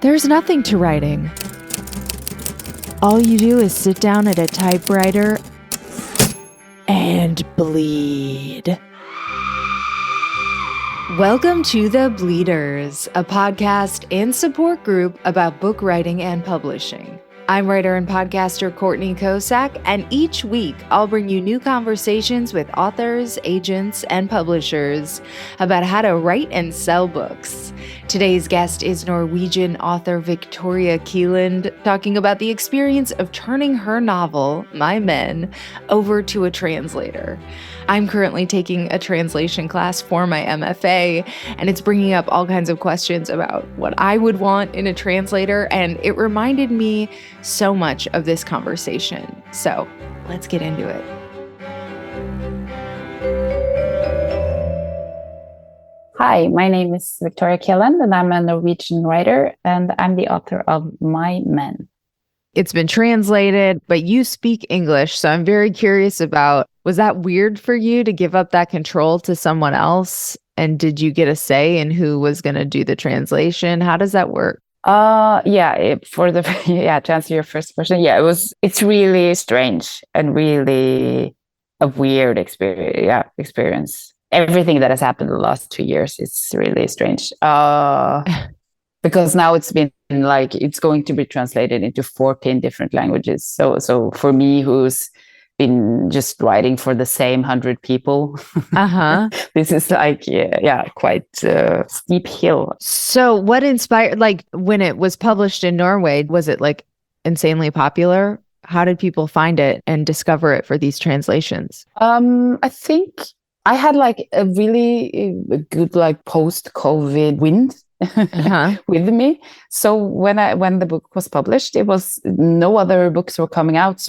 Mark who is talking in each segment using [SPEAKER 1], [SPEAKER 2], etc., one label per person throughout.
[SPEAKER 1] There's nothing to writing. All you do is sit down at a typewriter and bleed. Welcome to The Bleeders, a podcast and support group about book writing and publishing. I'm writer and podcaster Courtney Kosak, and each week I'll bring you new conversations with authors, agents, and publishers about how to write and sell books. Today's guest is Norwegian author Victoria Kielland, talking about the experience of turning her novel, My Men, over to a translator. I'm currently taking a translation class for my MFA, and it's bringing up all kinds of questions about what I would want in a translator, and it reminded me so much of this conversation. So let's get into it.
[SPEAKER 2] Hi, my name is Victoria Kielland, and I'm a Norwegian writer, and I'm the author of My Men.
[SPEAKER 1] It's been translated, but you speak English, so I'm very curious about, was that weird for you to give up that control to someone else? And did you get a say in who was going to do the translation? How does that work?
[SPEAKER 2] To answer your first question, it's really strange and really a weird experience. Everything that has happened in the last 2 years, it's really strange. Because now it's going to be translated into 14 different languages. So for me, who's been just writing for the same 100 people, this is quite a steep hill.
[SPEAKER 1] So what inspired, when it was published in Norway, was it insanely popular? How did people find it and discover it for these translations?
[SPEAKER 2] I think I had a really good post-COVID wind with me. So when the book was published, it was no other books were coming out,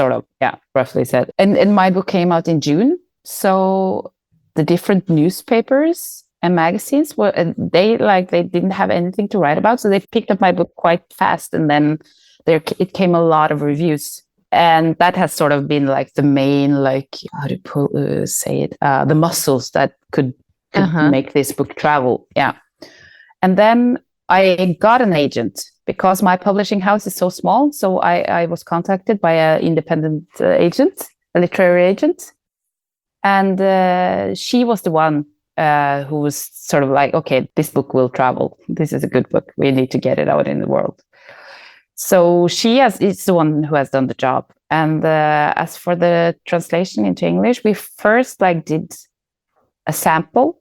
[SPEAKER 2] roughly said. And my book came out in June. So the different newspapers and magazines they didn't have anything to write about, so they picked up my book quite fast, and then it came a lot of reviews. And that has sort of been the main, the muscles that could make this book travel. Yeah. And then I got an agent because my publishing house is so small. So I was contacted by an independent agent, a literary agent. And she was the one who was sort of okay, this book will travel. This is a good book. We need to get it out in the world. So it's the one who has done the job. And as for the translation into English, we first did a sample,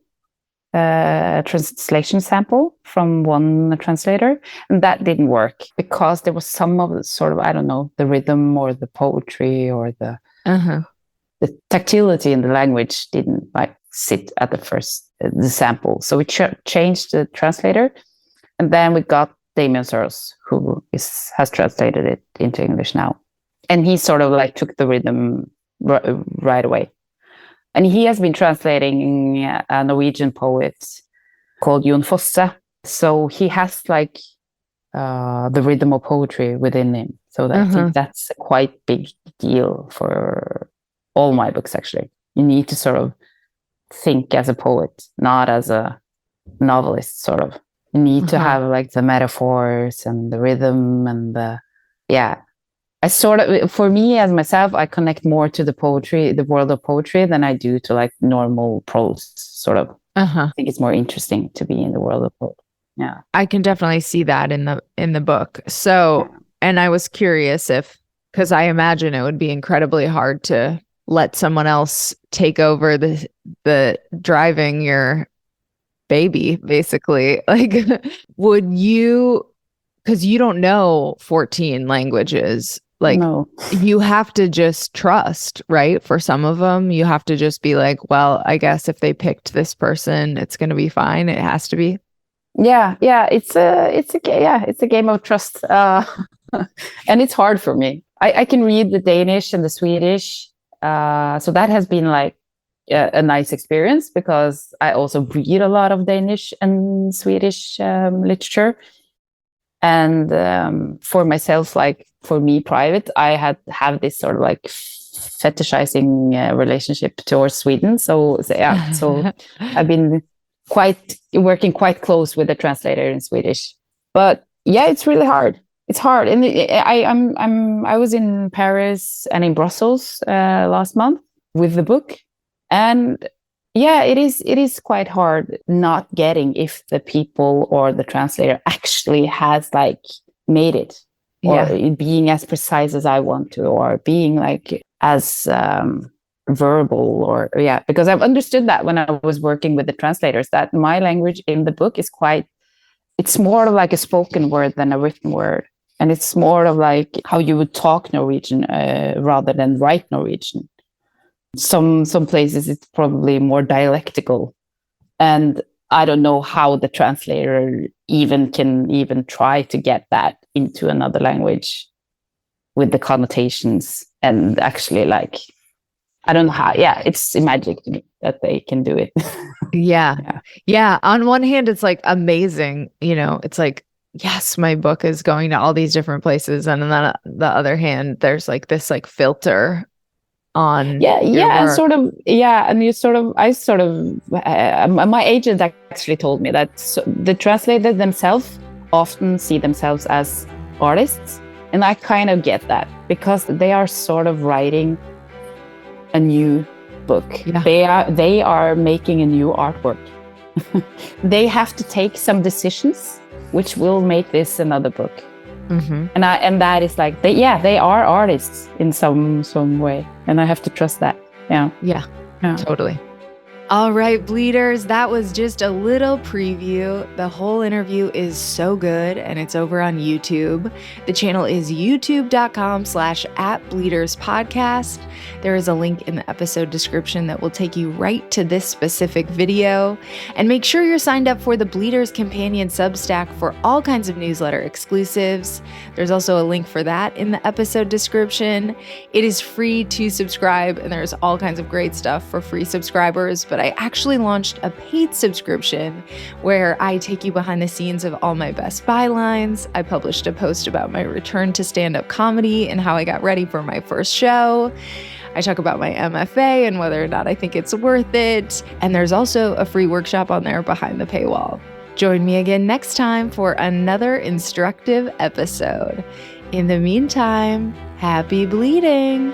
[SPEAKER 2] translation sample from one translator, and that didn't work because there was some of the the rhythm or the poetry or the tactility in the language didn't sit at the sample. So we changed the translator, and then we got Damien Searles, who has translated it into English now. And he sort of took the rhythm right away. And he has been translating a Norwegian poet called Jon Fosse. So he has the rhythm of poetry within him. So I think that's a quite big deal for all my books, actually. You need to sort of think as a poet, not as a novelist, sort of. You need to have the metaphors and the rhythm and for me as myself, I connect more to the poetry, the world of poetry, than I do to normal prose, sort of. I think it's more interesting to be in the world of poetry. Yeah.
[SPEAKER 1] I can definitely see that in the book. So, and I was curious because I imagine it would be incredibly hard to let someone else take over the driving your baby, basically. Would you, because you don't know 14 languages,
[SPEAKER 2] no.
[SPEAKER 1] You have to just trust, right? For some of them, you have to just be well, I guess if they picked this person, it's going to be fine. It has to be.
[SPEAKER 2] Yeah. It's a game of trust, and it's hard for me. I can read the Danish and the Swedish, so that has been a nice experience because I also read a lot of Danish and Swedish literature. And for myself, for me private, I have this sort of fetishizing relationship towards Sweden. So I've been working quite close with the translator in Swedish. But Yeah, it's really hard. It's hard, and I was in Paris and in Brussels last month with the book, and yeah, it is quite hard not getting if the people or the translator actually has like made it, or
[SPEAKER 1] Yeah.
[SPEAKER 2] being as precise as I want to, or being like as verbal, or yeah, because I've understood that when I was working with the translators, that my language in the book is quite, it's more of like a spoken word than a written word. And it's more of like how you would talk Norwegian rather than write Norwegian. Some places it's probably more dialectical. And I don't know how the translator can even try to get that into another language with the connotations, and actually like, I don't know how. Yeah, it's magic to me that they can do it.
[SPEAKER 1] Yeah.
[SPEAKER 2] Yeah.
[SPEAKER 1] Yeah. On one hand, it's like amazing. It's like, yes, my book is going to all these different places. And then on the other hand, there's like this like filter on
[SPEAKER 2] Yeah,
[SPEAKER 1] your
[SPEAKER 2] yeah, and
[SPEAKER 1] work.
[SPEAKER 2] sort of, yeah, and my agent actually told me that the translators themselves often see themselves as artists, and I kind of get that, because they are sort of writing a new book.
[SPEAKER 1] Yeah.
[SPEAKER 2] They are making a new artwork. They have to take some decisions which will make this another book.
[SPEAKER 1] Mm-hmm.
[SPEAKER 2] And that is like, they are artists in some way, and I have to trust that. Yeah.
[SPEAKER 1] Totally. All right, Bleeders, that was just a little preview. The whole interview is so good, and it's over on YouTube. The channel is youtube.com/@bleederspodcast. There is a link in the episode description that will take you right to this specific video. And make sure you're signed up for the Bleeders Companion Substack for all kinds of newsletter exclusives. There's also a link for that in the episode description. It is free to subscribe, and there's all kinds of great stuff for free subscribers. But I actually launched a paid subscription where I take you behind the scenes of all my best bylines. I published a post about my return to stand-up comedy and how I got ready for my first show. I talk about my MFA and whether or not I think it's worth it. And there's also a free workshop on there behind the paywall. Join me again next time for another instructive episode. In the meantime, happy bleeding!